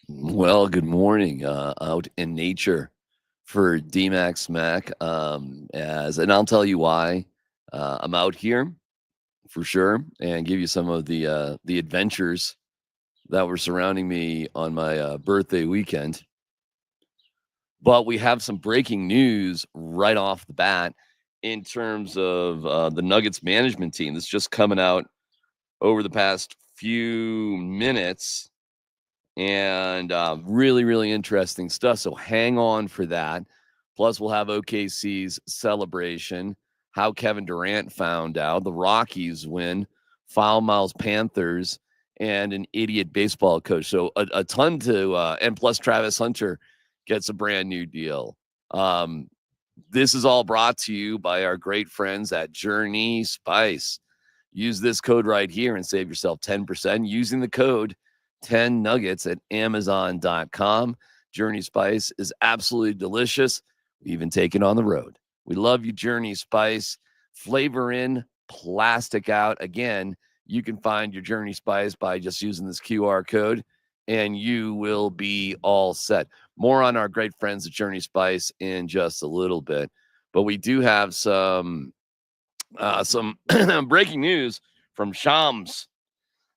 Well, good morning, out in nature for Dmac SMaK. And I'll tell you why I'm out here for sure, and give you some of the adventures that were surrounding me on my birthday weekend. But we have some breaking news right off the bat in terms of the Nuggets management team that's just coming out over the past few minutes and really, really interesting stuff. So hang on for that. Plus, we'll have OKC's celebration, how Kevin Durant found out, the Rockies win, foul miles Panthers, and an idiot baseball coach. So a ton to, and plus Travis Hunter gets a brand new deal. This is all brought to you by our great friends at Journey Spice. Use this code right here and save yourself 10% using the code 10 nuggets at amazon.com. Journey Spice is absolutely delicious. We even take it on the road. We love you, Journey Spice. Flavor in, plastic out. Again, you can find your Journey Spice by just using this QR code, and you will be all set. More on our great friends at Journey Spice in just a little bit. But we do have some breaking news from Shams.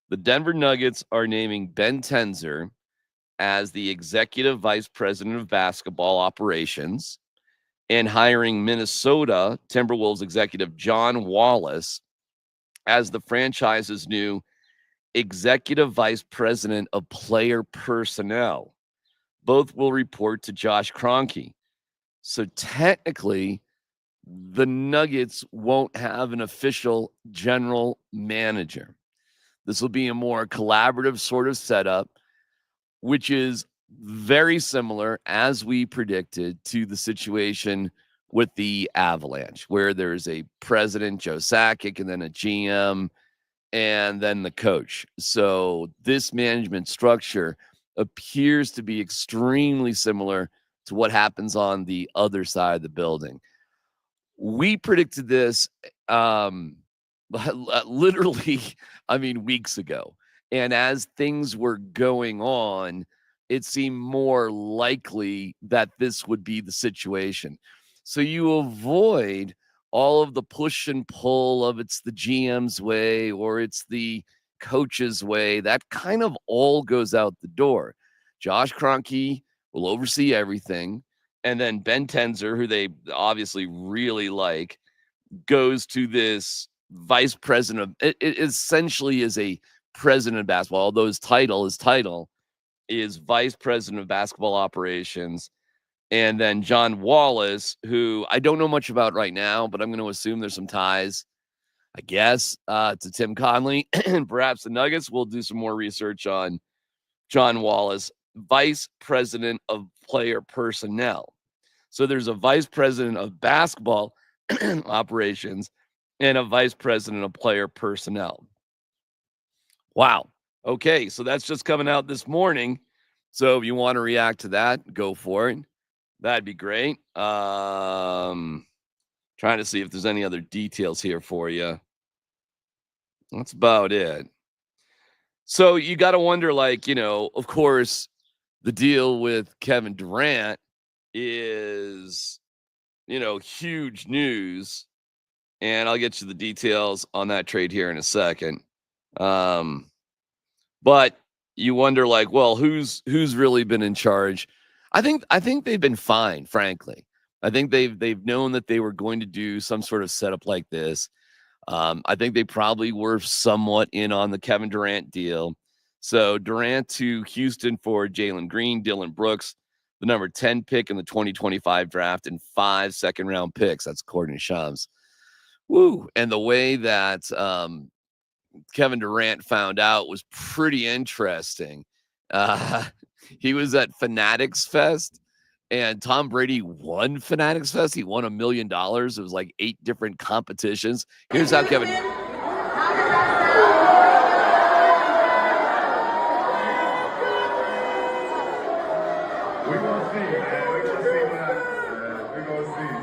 The Denver Nuggets are naming Ben Tenzer as the executive vice president of basketball operations and hiring Minnesota Timberwolves executive John Wallace as the franchise's new executive vice president of player personnel. Both will report to Josh Kroenke. So technically, the Nuggets won't have an official general manager. This will be a more collaborative sort of setup, which is very similar, as we predicted, to the situation with the Avalanche, where there's a president, Joe Sakic, and then a GM, and then the coach. So this management structure appears to be extremely similar to what happens on the other side of the building. We predicted this literally, weeks ago. And as things were going on, it seemed more likely that this would be the situation. So you avoid all of the push and pull of it's the GM's way or it's the coach's way. That kind of all goes out the door. Josh Kroenke will oversee everything. And then Ben Tenzer, who they obviously really like, goes to this vice president of it essentially is a president of basketball, although his title is vice president of basketball operations. And then John Wallace, who I don't know much about right now, but I'm going to assume there's some ties, I guess, to Tim Conley and perhaps the Nuggets. We'll do some more research on John Wallace, vice president of player personnel. So there's a vice president of basketball operations and a vice president of player personnel. Wow. Okay, so that's just coming out this morning. So if you want to react to that, go for it. That'd be great. Trying to see if there's any other details here for you. That's about it. So you got to wonder, of course, the deal with Kevin Durant is, huge news. And I'll get you the details on that trade here in a second. But you wonder, who's really been in charge? I think they've been fine, frankly. I think they've known that they were going to do some sort of setup like this. I think they probably were somewhat in on the Kevin Durant deal. So Durant to Houston for Jalen Green, Dylan Brooks, the number 10 pick in the 2025 draft, and 5 second-round picks. That's according to Shams. Woo. And the way that Kevin Durant found out was pretty interesting. He was at Fanatics Fest, and Tom Brady won Fanatics Fest. He won $1 million. It was like 8 different competitions. Here's how Kevin... We're going to see, man. We're going to see what happens, man. We're going to see.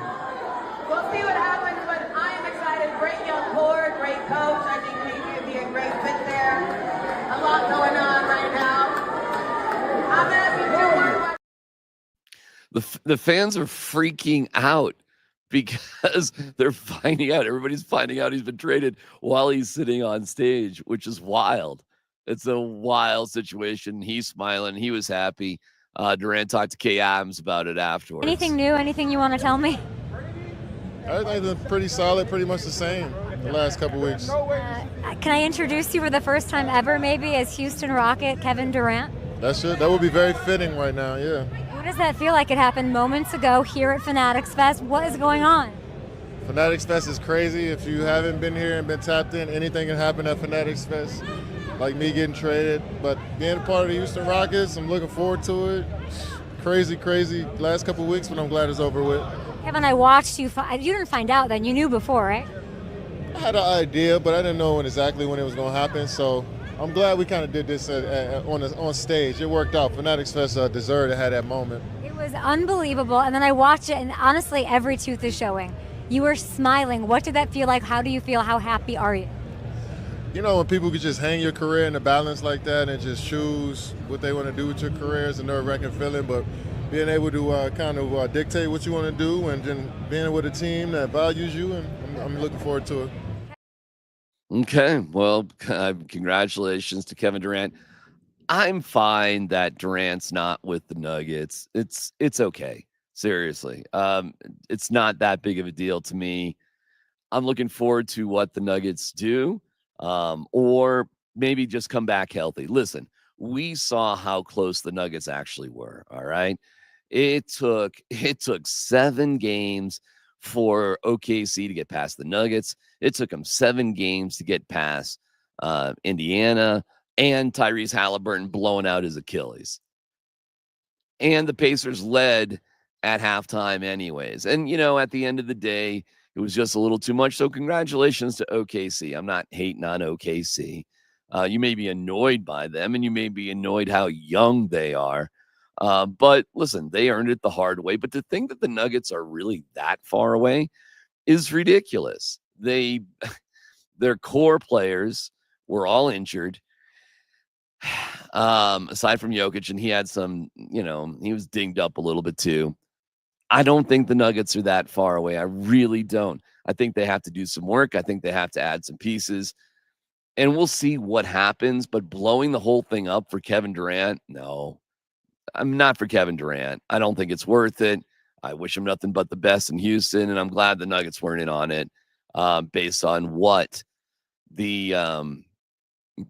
We'll see what happens, but I am excited. Great young core, great coach. I think maybe it'd be a great fit there. A lot going on right now. I'm The fans are freaking out because they're finding out. Everybody's finding out he's been traded while he's sitting on stage, which is wild. It's a wild situation. He's smiling. He was happy. Durant talked to Kay Adams about it afterwards. Anything new? Anything you want to tell me? Everything's been pretty solid, pretty much the same the last couple weeks. Can I introduce you for the first time ever, maybe, as Houston Rocket Kevin Durant? That would be very fitting right now, yeah. What does that feel like? It happened moments ago here at Fanatics Fest. What is going on? Fanatics Fest is crazy. If you haven't been here and been tapped in, anything can happen at Fanatics Fest, like me getting traded. But being a part of the Houston Rockets, I'm looking forward to it. Crazy last couple weeks, but I'm glad it's over with. Kevin, I watched you. You didn't find out then. You knew before, right? I had an idea, but I didn't know exactly when it was going to happen. So I'm glad we kind of did this on stage. It worked out. Fanatics Fest deserved to have that moment. It was unbelievable. And then I watched it, and honestly, every tooth is showing. You were smiling. What did that feel like? How do you feel? How happy are you? You know, when people could just hang your career in a balance like that and just choose what they want to do with your career, it's a nerve-wracking feeling. But being able to kind of dictate what you want to do and then being with a team that values you, and I'm looking forward to it. Okay, well, congratulations to Kevin Durant. I'm fine that Durant's not with the Nuggets. It's okay. Seriously. It's not that big of a deal to me. I'm looking forward to what the Nuggets do, or maybe just come back healthy. Listen, we saw how close the Nuggets actually were, all right? It took 7 games for OKC to get past the Nuggets. It took them 7 games to get past Indiana and Tyrese Halliburton blowing out his Achilles. And the Pacers led at halftime anyways. And, you know, at the end of the day, it was just a little too much. So congratulations to OKC. I'm not hating on OKC. You may be annoyed by them, and you may be annoyed how young they are. But listen, they earned it the hard way. But to think that the Nuggets are really that far away is ridiculous. Their core players were all injured. Aside from Jokic, and he had some, he was dinged up a little bit too. I don't think the Nuggets are that far away. I really don't. I think they have to do some work. I think they have to add some pieces, and we'll see what happens. But blowing the whole thing up for Kevin Durant, no, I'm not for Kevin Durant. I don't think it's worth it. I wish him nothing but the best in Houston, and I'm glad the Nuggets weren't in on it based on what the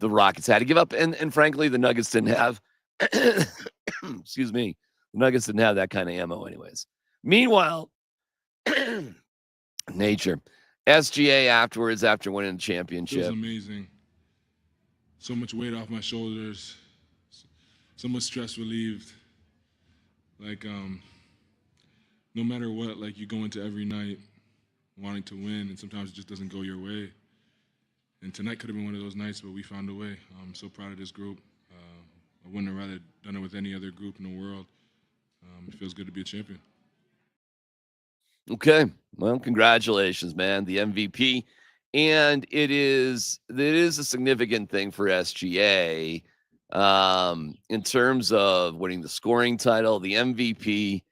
Rockets had to give up. And frankly, the Nuggets didn't have, excuse me, the Nuggets didn't have that kind of ammo anyways. Meanwhile, nature, SGA afterwards, after winning the championship. It was amazing. So much weight off my shoulders, so much stress relieved. Like, no matter what, like, you go into every night wanting to win, and sometimes it just doesn't go your way. And tonight could have been one of those nights, but we found a way. I'm so proud of this group. I wouldn't have rather done it with any other group in the world. It feels good to be a champion. Okay, well, congratulations, man, the MVP. And it is a significant thing for SGA in terms of winning the scoring title, the MVP,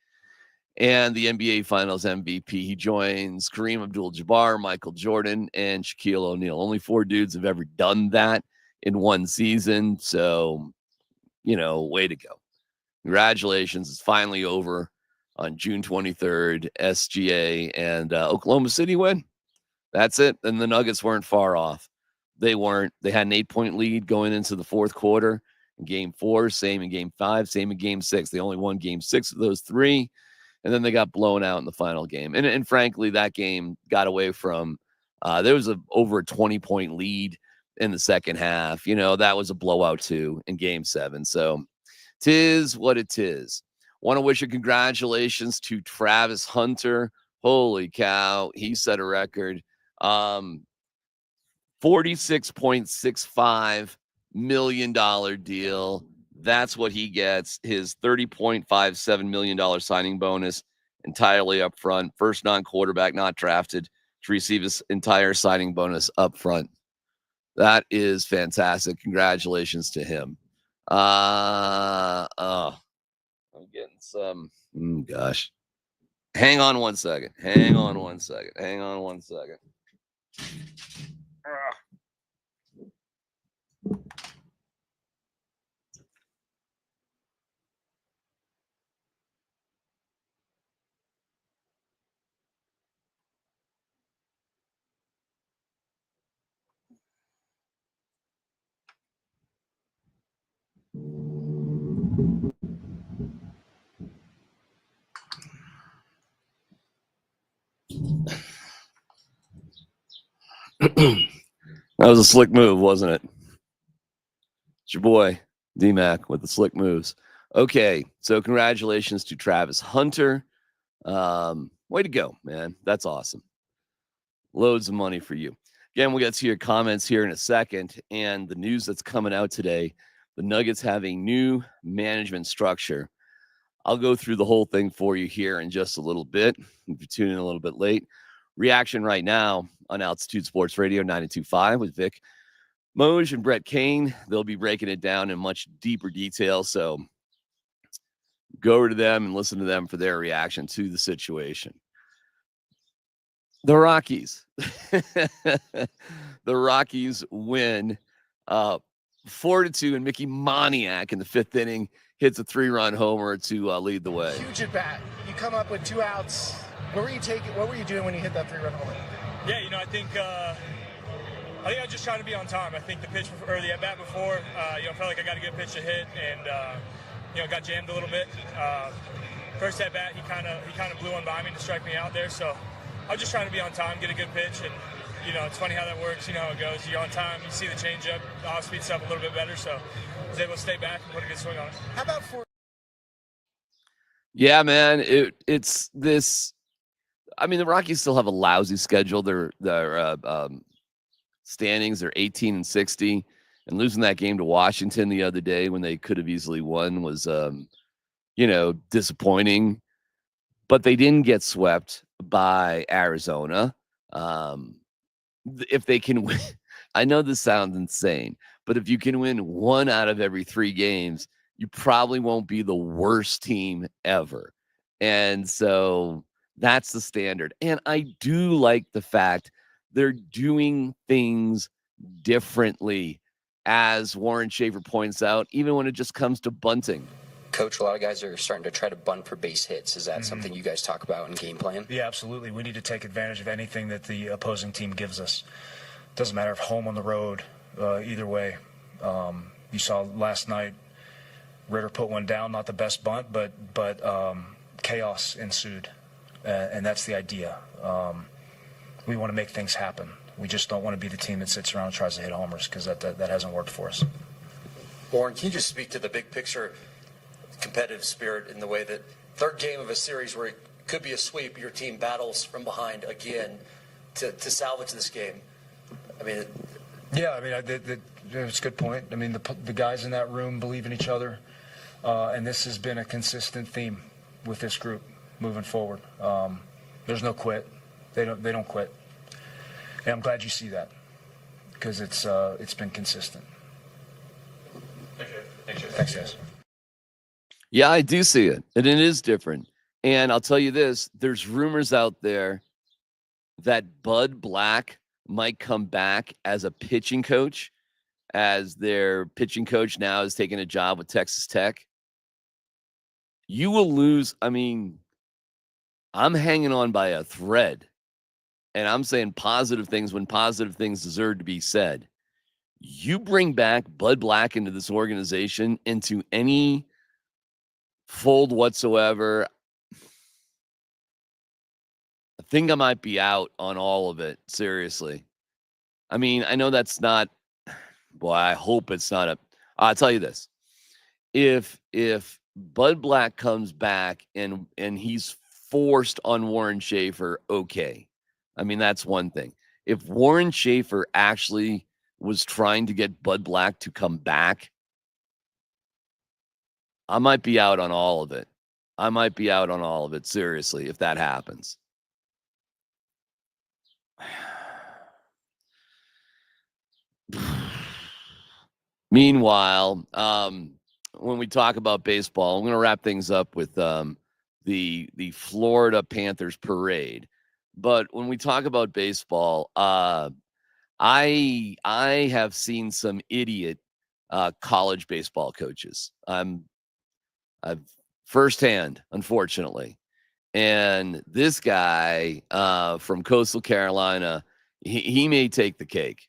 and the NBA Finals MVP. He joins Kareem Abdul-Jabbar, Michael Jordan, and Shaquille O'Neal. Only 4 dudes have ever done that in one season. So, way to go. Congratulations. It's finally over on June 23rd. SGA and Oklahoma City win. That's it. And the Nuggets weren't far off. They weren't. They had an 8-point lead going into the fourth quarter. In Game 4, same in Game 5, same in Game 6. They only won Game 6 of those 3. And then they got blown out in the final game. And frankly, that game got away from, there was over a 20-point lead in the second half. That was a blowout too in Game 7. So 'tis what it is. Want to wish a congratulations to Travis Hunter. Holy cow. He set a record. $46.65 million deal. That's what he gets. His $30.57 million signing bonus entirely up front. First non-quarterback not drafted to receive his entire signing bonus up front. That is fantastic. Congratulations to him. I'm getting It's gosh. Hang on one second. Hang on one second. That was a slick move, wasn't it? It's your boy, Dmac, with the slick moves. Okay, so congratulations to Travis Hunter. Way to go, man. That's awesome. Loads of money for you. Again, we'll get to your comments here in a second. And the news that's coming out today, the Nuggets have a new management structure. I'll go through the whole thing for you here in just a little bit. If you're tuning in a little bit late, reaction right now on Altitude Sports Radio 92.5 with Vic Moj and Brett Kane. They'll be breaking it down in much deeper detail. So go over to them and listen to them for their reaction to the situation. The Rockies. The Rockies win 4-2, and Mickey Moniak in the fifth inning hits a 3-run homer to lead the way. Huge at bat. You come up with 2 outs. What were you doing when you hit that 3-run homer? Yeah, I think I was just trying to be on time. I think the pitch or the at bat before, felt like I got a good pitch to hit, and got jammed a little bit. First at bat, he kind of blew one by me to strike me out there. So I was just trying to be on time, get a good pitch, and it's funny how that works. You know how it goes. You're on time, you see the changeup, the off speed stuff a little bit better. So I was able to stay back and put a good swing on it. How about for? Yeah, man, it's this. I mean, the Rockies still have a lousy schedule. Their standings are 18-60, and losing that game to Washington the other day when they could have easily won was, disappointing. But they didn't get swept by Arizona. If they can win, I know this sounds insane, but if you can win 1 out of every 3 games, you probably won't be the worst team ever. And so that's the standard. And I do like the fact they're doing things differently, as Warren Schaefer points out, even when it just comes to bunting. Coach, a lot of guys are starting to try to bunt for base hits. Is that something you guys talk about in game plan? Yeah, absolutely. We need to take advantage of anything that the opposing team gives us. Doesn't matter if home on the road, either way. You saw last night, Ritter put one down, not the best bunt, but chaos ensued, and that's the idea. We want to make things happen. We just don't want to be the team that sits around and tries to hit homers, because that hasn't worked for us. Warren, can you just speak to the big picture competitive spirit in the way that third game of a series where it could be a sweep, your team battles from behind again to salvage this game? I mean, it's a good point. I mean, the guys in that room believe in each other, and this has been a consistent theme with this group moving forward. There's no quit. They don't quit, and I'm glad you see that, because it's been consistent. Thanks, guys. Yeah, I do see it, and it is different. And I'll tell you this, there's rumors out there that Bud Black might come back as a pitching coach, as their pitching coach now is taking a job with Texas Tech. You will lose. I mean, I'm hanging on by a thread, and I'm saying positive things when positive things deserve to be said. You bring back Bud Black into this organization, into any fold whatsoever, I think I might be out on all of it. Seriously. I mean, I know that's not, boy, I hope it's not I'll tell you this. If Bud Black comes back and he's forced on Warren Schaefer, okay. I mean, that's one thing. If Warren Schaefer actually was trying to get Bud Black to come back, I might be out on all of it. Seriously, if that happens. Meanwhile, when we talk about baseball, I'm going to wrap things up with the Florida Panthers parade. But when we talk about baseball, I have seen some idiot college baseball coaches. I've firsthand, unfortunately. And this guy from Coastal Carolina, he may take the cake.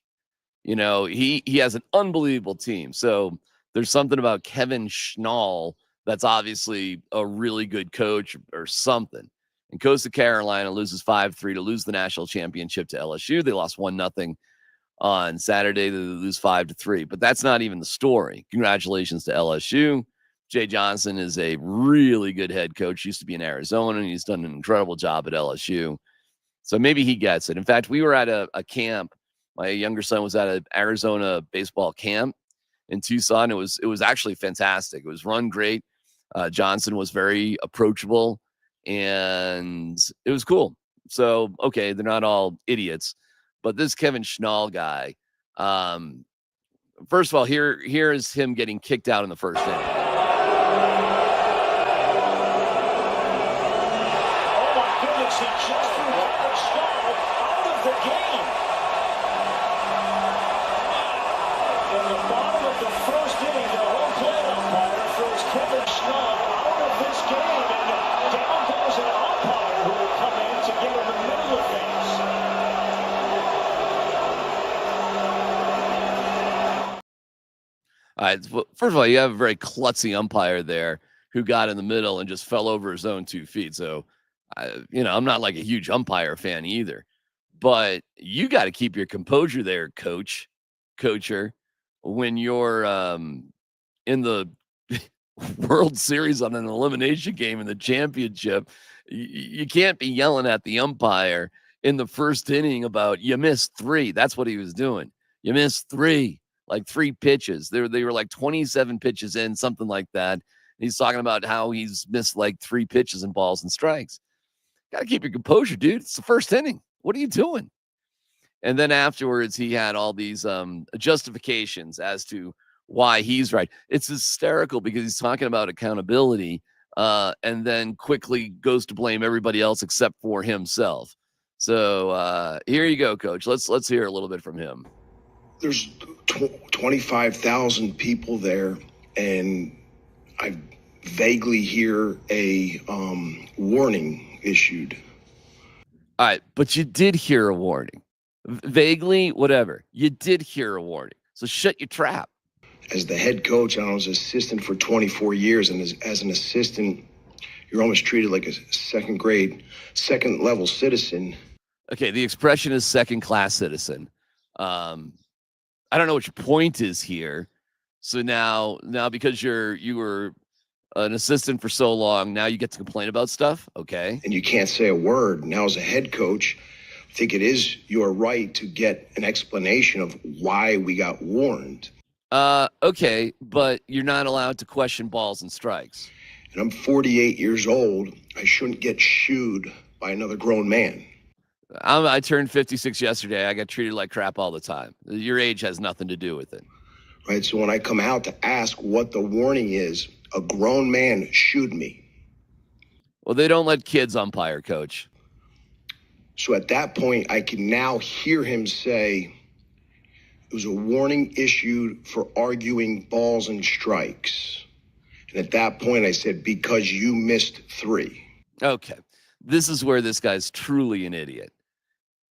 You know, he has an unbelievable team. So there's something about Kevin Schnall that's obviously a really good coach or something. And Coastal Carolina loses 5-3 to lose the national championship to LSU. They lost 1-0 on Saturday. They lose 5-3. But that's not even the story. Congratulations to LSU. Jay Johnson is a really good head coach. Used to be in Arizona, and he's done an incredible job at LSU. So maybe he gets it. In fact, we were at a camp. My younger son was at an Arizona baseball camp in Tucson. It was actually fantastic. It was run great. Johnson was very approachable, and it was cool. So, okay, they're not all idiots. But this Kevin Schnall guy, first of all, here is him getting kicked out in the first inning. He just threw Kevin Schnall out of the game. In the bottom of the first inning, the home plate umpire throws Kevin Schnall out of this game, and down goes an umpire who will come in to get in the middle of things. All right. First of all, you have a very klutzy umpire there who got in the middle and just fell over his own 2 feet. So, I'm not like a huge umpire fan either, but you got to keep your composure there, coacher, when you're in the World Series on an elimination game in the championship. You can't be yelling at the umpire in the first inning about you missed 3. That's what he was doing. You missed 3, like 3 pitches. They were like 27 pitches in, something like that. He's talking about how he's missed like 3 pitches and balls and strikes. Got to keep your composure, dude. It's the first inning. What are you doing? And then afterwards, he had all these justifications as to why he's right. It's hysterical because he's talking about accountability and then quickly goes to blame everybody else except for himself. So here you go, Coach. Let's hear a little bit from him. There's 25,000 people there, and I vaguely hear a warning issued. All right, but you did hear a warning. Vaguely, whatever. You did hear a warning. So shut your trap. As the head coach, I was assistant for 24 years, and as an assistant, you're almost treated like a second level citizen. Okay, the expression is second-class citizen. I don't know what your point is here. So now because you were an assistant for so long, now you get to complain about stuff? Okay. And you can't say a word. Now, as a head coach, I think it is your right to get an explanation of why we got warned. Okay, but you're not allowed to question balls and strikes. And I'm 48 years old. I shouldn't get shooed by another grown man. I turned 56 yesterday. I got treated like crap all the time. Your age has nothing to do with it. Right, so when I come out to ask what the warning is, a grown man shooed me. Well, they don't let kids umpire, Coach. So at that point, I can now hear him say, it was a warning issued for arguing balls and strikes. And at that point, I said, because you missed 3. Okay. This is where this guy's truly an idiot.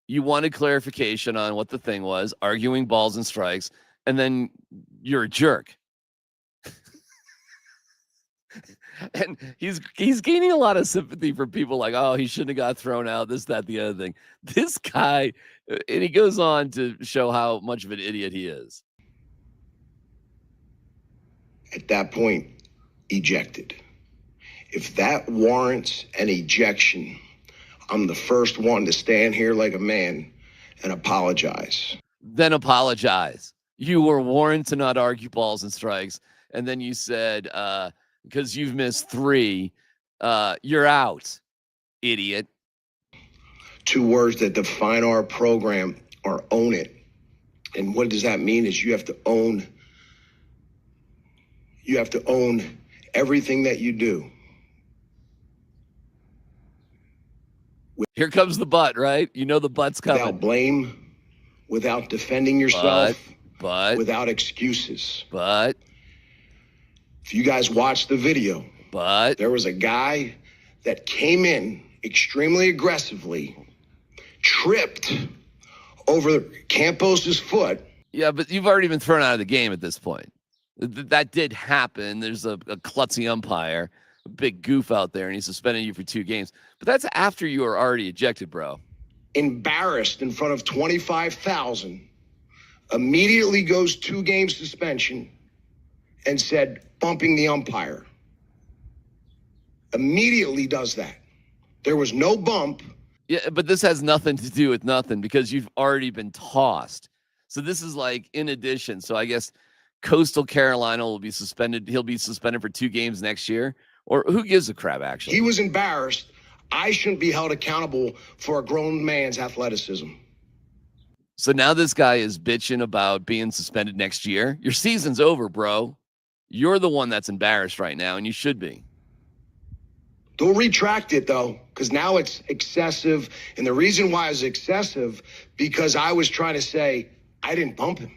You wanted clarification on what the thing was, arguing balls and strikes, and then you're a jerk. And he's gaining a lot of sympathy for people like, oh, he shouldn't have got thrown out, this, that, the other thing. This guy, and he goes on to show how much of an idiot he is. At that point, ejected. If that warrants an ejection, I'm the first one to stand here like a man and apologize. Then apologize. You were warned to not argue balls and strikes, and then you said, because you've missed 3, you're out, idiot. 2 words that define our program are own it. And what does that mean is you have to own You have to own everything that you do. Here comes the butt, right? You know the butt's coming. Without blame, without defending yourself, but without excuses. But if you guys watched the video, there was a guy that came in extremely aggressively, tripped over Campos's foot. Yeah, but you've already been thrown out of the game at this point. That did happen. There's a klutzy umpire, a big goof out there, and he suspended you for 2 games. But that's after you were already ejected, bro. Embarrassed in front of 25,000, immediately goes 2-game suspension and said, bumping the umpire. Immediately does that. There was no bump. Yeah, but this has nothing to do with nothing because you've already been tossed. So this is like in addition. So I guess Coastal Carolina will be suspended. He'll be suspended for 2 games next year. Or who gives a crap, actually? He was embarrassed. I shouldn't be held accountable for a grown man's athleticism. So now this guy is bitching about being suspended next year. Your season's over, bro. You're the one that's embarrassed right now, and you should be. Don't retract it, though, because now it's excessive. And the reason why it's excessive, because I was trying to say I didn't bump him.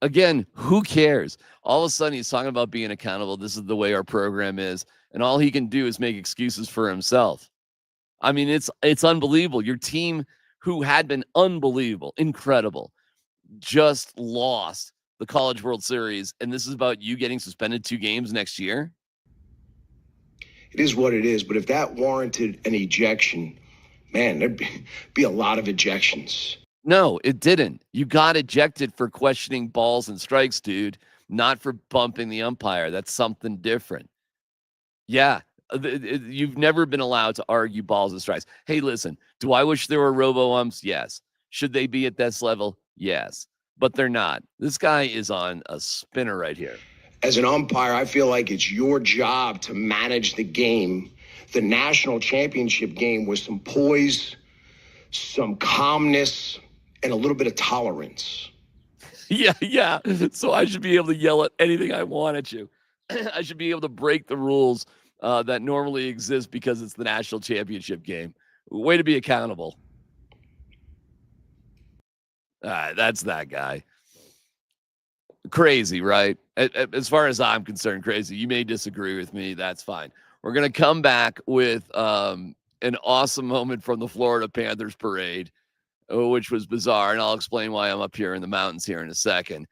Again, who cares? All of a sudden, he's talking about being accountable. This is the way our program is. And all he can do is make excuses for himself. I mean, it's unbelievable. Your team, who had been unbelievable, incredible, just lost the College World Series. And this is about you getting suspended 2 games next year? It is what it is. But if that warranted an ejection, man, there'd be a lot of ejections. No, it didn't. You got ejected for questioning balls and strikes, dude, not for bumping the umpire. That's something different. Yeah, you've never been allowed to argue balls and strikes. Hey, listen, do I wish there were robo-umps? Yes. Should they be at this level? Yes. But they're not. This guy is on a spinner right here. As an umpire, I feel like it's your job to manage the game, the national championship game, with some poise, some calmness, and a little bit of tolerance. Yeah. So I should be able to yell at anything I want at you. I should be able to break the rules that normally exist because it's the national championship game. Way to be accountable. That's that guy. Crazy, right? As far as I'm concerned, crazy. You may disagree with me. That's fine. We're going to come back with an awesome moment from the Florida Panthers parade, which was bizarre. And I'll explain why I'm up here in the mountains here in a second.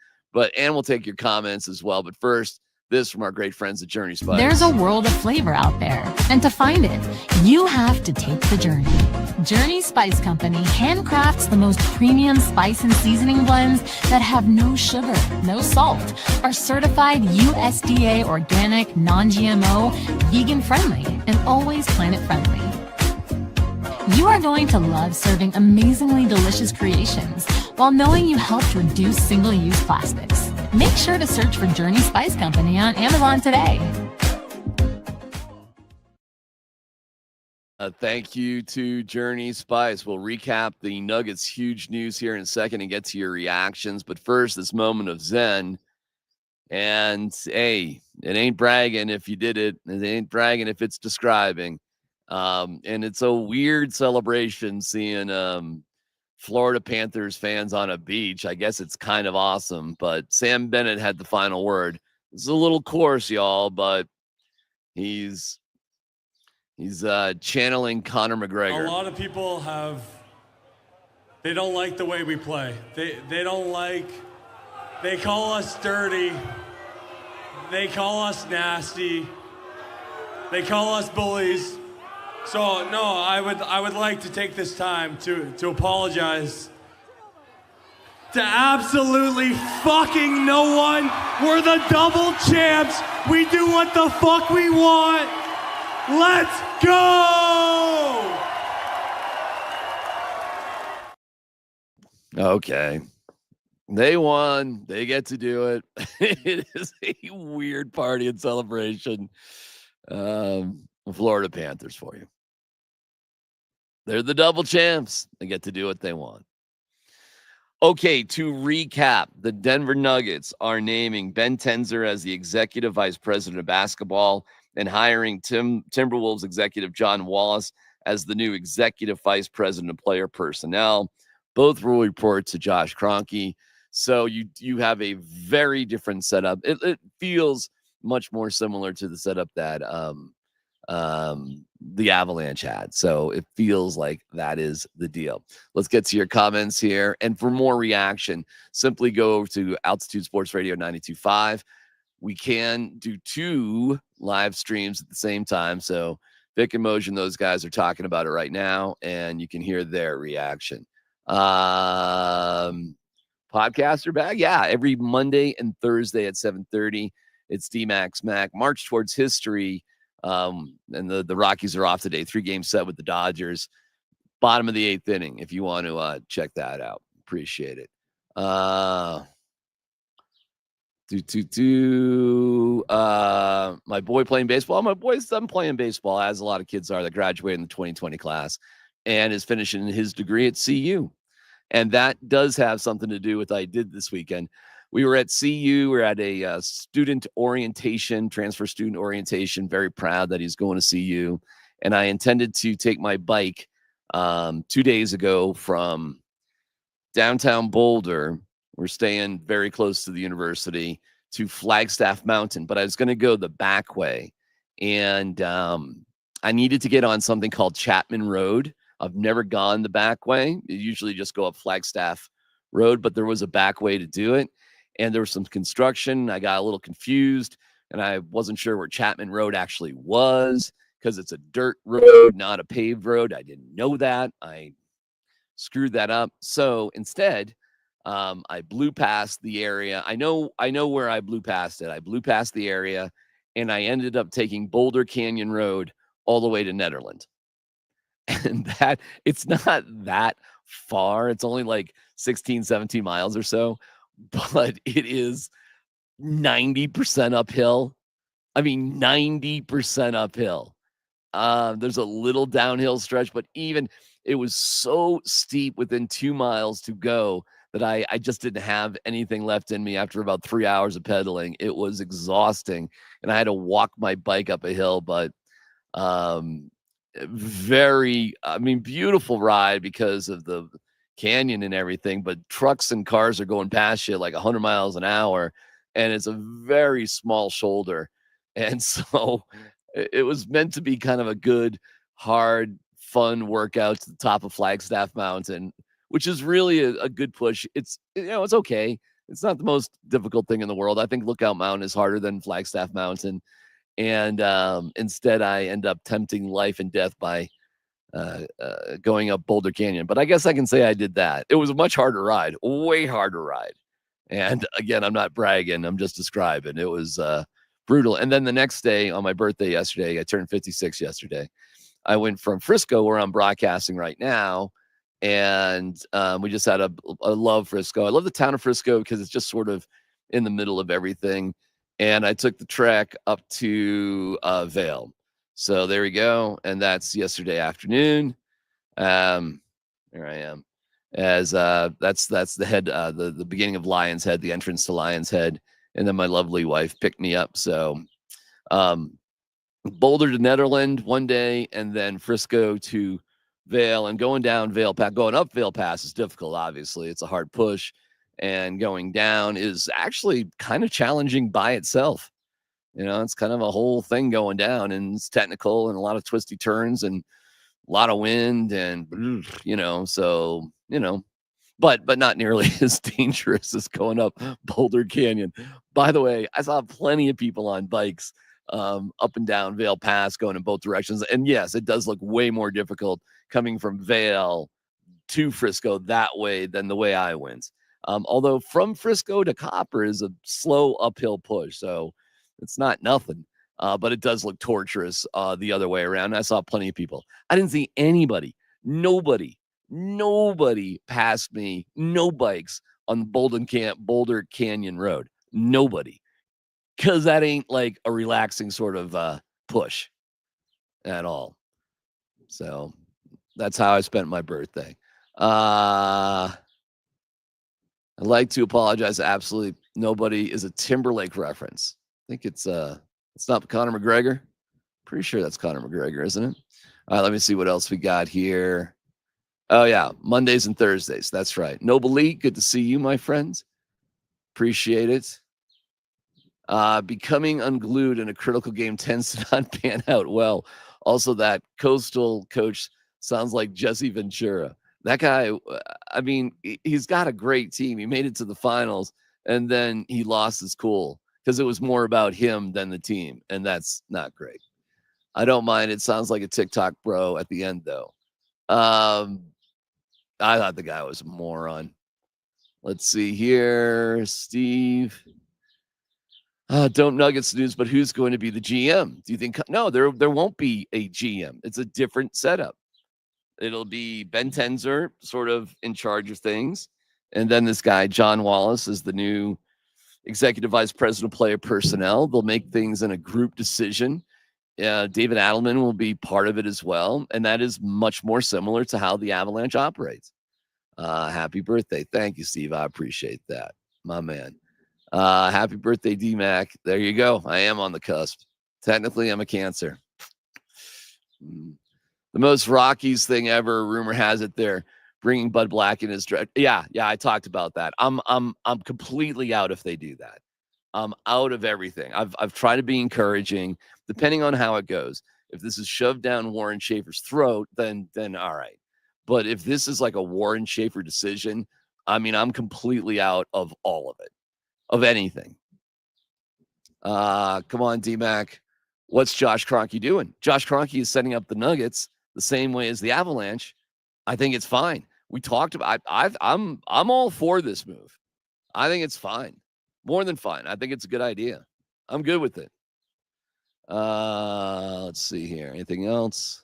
And we'll take your comments as well. But first, this from our great friends at Journey Spice. There's a world of flavor out there, and to find it, you have to take the journey. Journey Spice Company handcrafts the most premium spice and seasoning blends that have no sugar, no salt, are certified USDA organic, non-GMO, vegan-friendly, and always planet-friendly. You are going to love serving amazingly delicious creations while knowing you helped reduce single-use plastics. Make sure to search for Journey Spice Company on Amazon today. Thank you to Journey Spice. We'll recap the Nuggets' huge news here in a second and get to your reactions. But first, this moment of Zen. And, hey, it ain't bragging if you did it. It ain't bragging if it's describing. And it's a weird celebration seeing Florida Panthers fans on a beach. I guess it's kind of awesome, but Sam Bennett had the final word. It's a little coarse, y'all, but he's channeling Conor McGregor. A lot of people they don't like the way we play. They call us dirty. They call us nasty. They call us bullies. So no, I would like to take this time to apologize to absolutely fucking no one. We're the double champs. We do what the fuck we want. Let's go! Okay. They won. They get to do it. It is a weird party and celebration. Florida Panthers for you. They're the double champs. They get to do what they want. Okay, to recap, the Denver Nuggets are naming Ben Tenzer as the executive vice president of basketball and hiring Timberwolves executive John Wallace as the new executive vice president of player personnel. Both will report to Josh Kroenke. So you have a very different setup. It feels much more similar to the setup that the Avalanche had. So it feels like that is the deal. Let's get to your comments here. And for more reaction, simply go over to Altitude Sports Radio 92.5. We can do 2 live streams at the same time. So Vic and Motion, those guys are talking about it right now, and you can hear their reaction. Podcasts are back. Yeah, every Monday and Thursday at 7:30. It's Dmac SMaK. March towards history. And the Rockies are off today. 3-game set with the Dodgers. Bottom of the 8th inning, if you want to check that out. Appreciate it. My boy playing baseball. My boy's done playing baseball, as a lot of kids are that graduated in the 2020 class, and is finishing his degree at CU. And that does have something to do with what I did this weekend. We were at CU. We're at a student orientation, transfer student orientation. Very proud that he's going to CU. And I intended to take my bike 2 days ago from downtown Boulder. We're staying very close to the university, to Flagstaff Mountain. But I was going to go the back way. And I needed to get on something called Chapman Road. I've never gone the back way. You usually just go up Flagstaff Road, but there was a back way to do it. And there was some construction. I got a little confused, and I wasn't sure where Chapman Road actually was because it's a dirt road, not a paved road. I didn't know that. I screwed that up. So instead, I blew past the area. I know where I blew past it. I blew past the area, and I ended up taking Boulder Canyon Road all the way to Netherland. And that it's not that far. It's only like 16, 17 miles or so, but it is 90% uphill. I mean, 90% uphill. There's a little downhill stretch, but even it was so steep within 2 miles to go that I just didn't have anything left in me after about 3 hours of pedaling. It was exhausting, and I had to walk my bike up a hill, but beautiful ride because of the canyon and everything, but trucks and cars are going past you like 100 miles an hour, and it's a very small shoulder. And so it was meant to be kind of a good, hard, fun workout to the top of Flagstaff Mountain, which is really a good push. It's okay. It's not the most difficult thing in the world. I think Lookout Mountain is harder than Flagstaff Mountain. And instead, I end up tempting life and death by going up Boulder Canyon. But I guess I can say I did that. It was a much harder ride, way harder ride. And again, I'm not bragging. I'm just describing. It was brutal. And then the next day, on my birthday yesterday, I turned 56 yesterday. I went from Frisco, where I'm broadcasting right now, and we just had I love Frisco. I love the town of Frisco because it's just sort of in the middle of everything. And I took the trek up to Vail. So there we go. And that's yesterday afternoon. There I am. As that's the head, the beginning of Lion's Head, the entrance to Lion's Head. And then my lovely wife picked me up. So Boulder to Netherland one day, and then Frisco to Vail, and going down Vail Pass, going up Vail Pass is difficult. Obviously, it's a hard push, and going down is actually kind of challenging by itself. It's kind of a whole thing going down, and it's technical and a lot of twisty turns and a lot of wind, and but not nearly as dangerous as going up Boulder Canyon. By the way, I saw plenty of people on bikes up and down Vail Pass going in both directions. And yes, it does look way more difficult coming from Vail to Frisco that way than the way I went. Although from Frisco to Copper is a slow uphill push, so it's not nothing. But it does look torturous the other way around. I saw plenty of people. I didn't see anybody, nobody passed me, no bikes on Boulder Canyon Road. Nobody. Because that ain't like a relaxing sort of push at all. So that's how I spent my birthday. I'd like to apologize. Absolutely nobody is a Timberlake reference. I think it's not Conor McGregor. Pretty sure that's Conor McGregor, isn't it? All right, let me see what else we got here. Oh, yeah, Mondays and Thursdays. That's right. Noble Lee, good to see you, my friends. Appreciate it. Becoming unglued in a critical game tends to not pan out well. Also, that Coastal coach sounds like Jesse Ventura. That guy, I mean, he's got a great team. He made it to the finals, and then he lost his cool because it was more about him than the team, and that's not great. I don't mind. It sounds like a TikTok bro at the end, though. I thought the guy was a moron. Let's see here. Steve. Don't Nuggets news, but who's going to be the GM? Do you think? No, there won't be a GM. It's a different setup. It'll be Ben Tenzer sort of in charge of things. And then this guy, John Wallace, is the new executive vice president of player personnel. They'll make things in a group decision. David Adelman will be part of it as well. And that is much more similar to how the Avalanche operates. Happy birthday. Thank you, Steve. I appreciate that. My man. Happy birthday, Dmac. There you go. I am on the cusp. Technically, I'm a Cancer. The most Rockies thing ever. Rumor has it they're bringing Bud Black in his dress. Yeah, I talked about that. I'm completely out if they do that. I'm out of everything. I've tried to be encouraging, depending on how it goes. If this is shoved down Warren Schaefer's throat, then all right. But if this is like a Warren Schaefer decision, I mean, I'm completely out of all of it, of anything. Come on, DMAC. What's Josh Kroenke doing? Josh Kroenke is setting up the Nuggets the same way as the Avalanche. I think it's fine. We talked about. I'm all for this move. I think it's fine, more than fine. I think it's a good idea. I'm good with it. Let's see here. Anything else?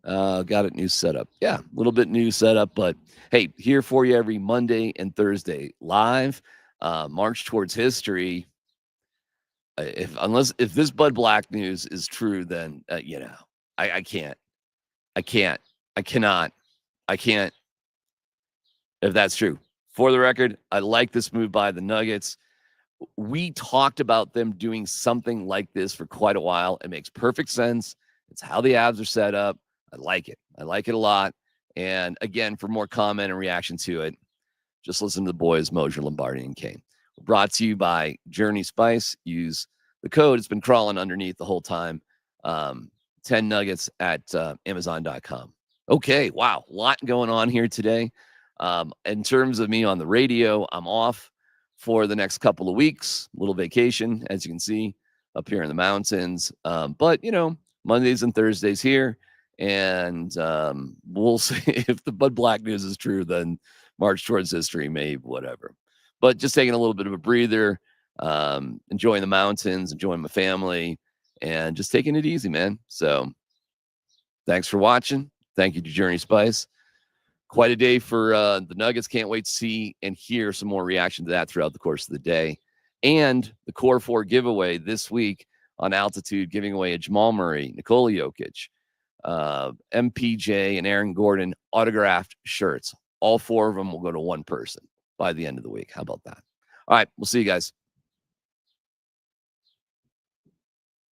Got it. New setup. Yeah, a little bit new setup, but hey, here for you every Monday and Thursday live. March towards history. If this Bud Black news is true, then I can't. If that's true. For the record, I like this move by the Nuggets. We talked about them doing something like this for quite a while. It makes perfect sense. It's how the Avs are set up. I like it. I like it a lot. And again, for more comment and reaction to it, just listen to the boys, Mosier, Lombardi, and Kane. Brought to you by Journey Spice. Use the code. It's been crawling underneath the whole time. 10 nuggets at Amazon.com. Okay, wow. A lot going on here today. In terms of me on the radio, I'm off for the next couple of weeks. A little vacation, as you can see, up here in the mountains. But, Mondays and Thursdays here. And we'll see if the Bud Black news is true, then March towards history, maybe whatever. But just taking a little bit of a breather, enjoying the mountains, enjoying my family, and just taking it easy, man. So thanks for watching. Thank you to Journey Spice. Quite a day for the Nuggets. Can't wait to see and hear some more reaction to that throughout the course of the day. And the Core 4 giveaway this week on Altitude, giving away a Jamal Murray, Nikola Jokic, MPJ, and Aaron Gordon autographed shirts. All 4 of them will go to one person by the end of the week. How about that? All right, we'll see you guys.